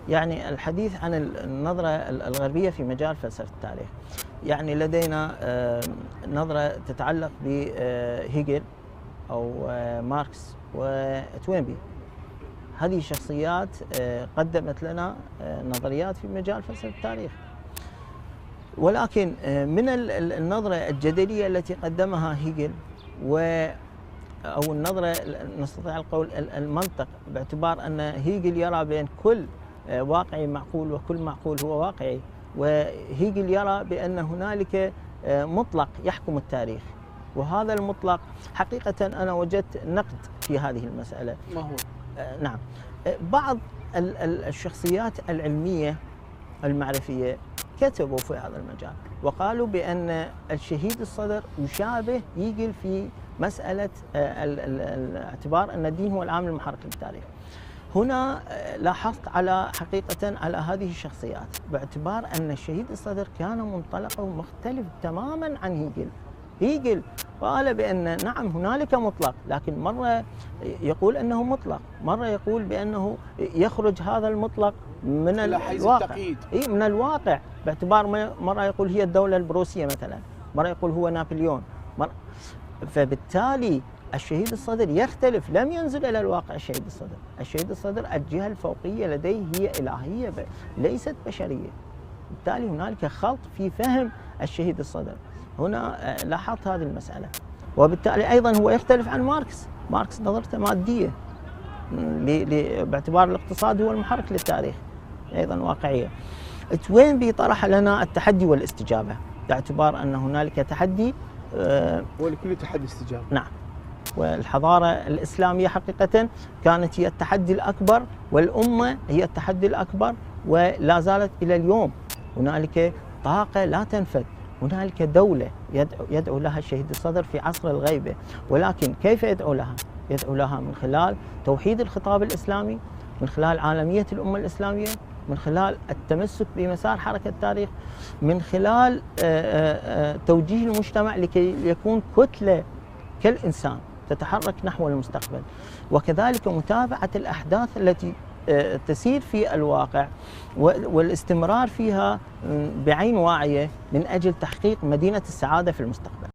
يعني الحديث عن النظرة الغربية في مجال فلسفة التاريخ. يعني لدينا نظرة تتعلق بهيجل أو ماركس وتوينبي. هذه شخصيات قدمت لنا نظريات في مجال فلسفة التاريخ. ولكن من النظرة الجدلية التي قدمها هيجل أو النظرة نستطيع القول المنطق، باعتبار أن هيجل يرى بأن كل واقعي معقول وكل معقول هو واقعي، وهيجل يرى بأن هنالك مطلق يحكم التاريخ، وهذا المطلق حقيقة أنا وجدت نقد في هذه المسألة. ما هو؟ نعم، بعض الشخصيات العلمية المعرفية كتبوا في هذا المجال وقالوا بأن الشهيد الصدر يشابه هيجل في مسألة الاعتبار أن الدين هو العامل المحرك للتاريخ. هنا لاحظت حقيقة على هذه الشخصيات، باعتبار أن الشهيد الصدر كان منطلقه مختلف تماما عن هيجل قال بأن نعم هنالك مطلق، لكن مرة يقول أنه مطلق، مرة يقول بأنه يخرج هذا المطلق من الواقع، من الواقع، باعتبار مرة يقول هي الدولة البروسية مثلا، مرة يقول هو نابليون، فبالتالي الشهيد الصدر يختلف، لم ينزل إلى الواقع. الشهيد الصدر الجهة الفوقية لديه هي إلهية ليست بشرية، بالتالي هنالك خلط في فهم الشهيد الصدر. هنا لاحظت هذه المسألة، وبالتالي أيضا هو يختلف عن ماركس نظرته مادية باعتبار الاقتصاد هو المحرك للتاريخ، أيضا واقعية. توينبي طرح لنا التحدي والاستجابة، باعتبار أن هنالك تحدي ولكل تحدي استجابة. نعم، والحضارة الإسلامية حقيقة كانت هي التحدي الأكبر، والأمة هي التحدي الأكبر، ولا زالت إلى اليوم. هنالك طاقة لا تنفد، هنالك دولة يدعو لها الشهيد الصدر في عصر الغيبة، ولكن كيف يدعو لها؟ يدعو لها من خلال توحيد الخطاب الإسلامي، من خلال عالمية الأمة الإسلامية، من خلال التمسك بمسار حركة التاريخ، من خلال توجيه المجتمع لكي يكون كتلة كالإنسان تتحرك نحو المستقبل، وكذلك متابعة الأحداث التي تسير في الواقع والاستمرار فيها بعين واعية من أجل تحقيق مدينة السعادة في المستقبل.